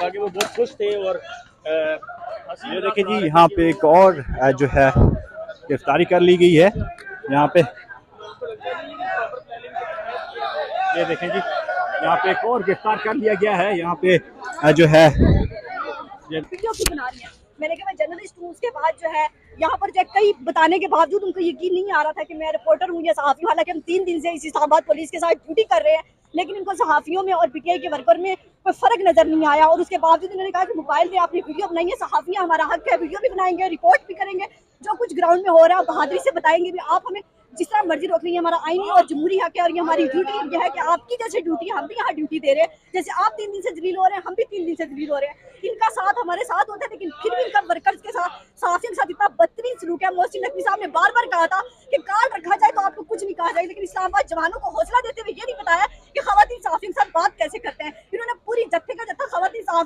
था कि वो बहुत खुश थे। और ये देखिए जी, यहाँ पे एक और जो है गिरफ्तारी कर ली गई है यहाँ पे। ये देखें जी, यहाँ पे एक और गिरफ्तार कर लिया गया है यहाँ पे जो है। वीडियो क्यों बना रही है? मैंने कहा मैं जर्नलिस्ट हूँ। उसके बाद जो है यहाँ पर जो कई बताने के बावजूद उनको यकीन नहीं आ रहा था कि मैं रिपोर्टर हूँ या सहाफ़ी हूँ। हालांकि हम 3 दिन से इस इस्लामाबाद पुलिस के साथ ड्यूटी कर रहे हैं, लेकिन इनको सहाफ़ियों में और पीटीआई के वर्कर में कोई फर्क नजर नहीं आया। और उसके बावजूद इन्होंने कहा कि मोबाइल में आपने वीडियो बनाई है, सहाफ़ियाँ हमारा हक है, वीडियो भी बनाएंगे, रिपोर्ट भी करेंगे, जो कुछ ग्राउंड में हो रहा है बहादुरी से बताएंगे भी। आप हमें जिस तरह मर्जी रोक लीजिए, हमारा आईनी और जमहूरी हक है और ये हमारी ड्यूटी यह है कि आपकी जैसे ड्यूटी हम भी यहाँ ड्यूटी दे रहे हैं। जैसे आप 3 दिन से जलील हो रहे हैं, हम भी 3 दिन से जलील हो रहे हैं। इनका साथ हमारे साथ होता है, लेकिन फिर भी इनका वर्कर्स के साथ, सहाफियों के साथ इतना बदतरीन सलूक है। मोहसिन नकवी साहब ने बार बार कहा था कि कार्ड रखा जाए तो आपको कुछ नहीं कहा जाए, लेकिन इस्लामाबाद जवानों को हौसला देते हुए ये नहीं बताया कि खवातीन सहाफियों के साथ बात कैसे करते हैं।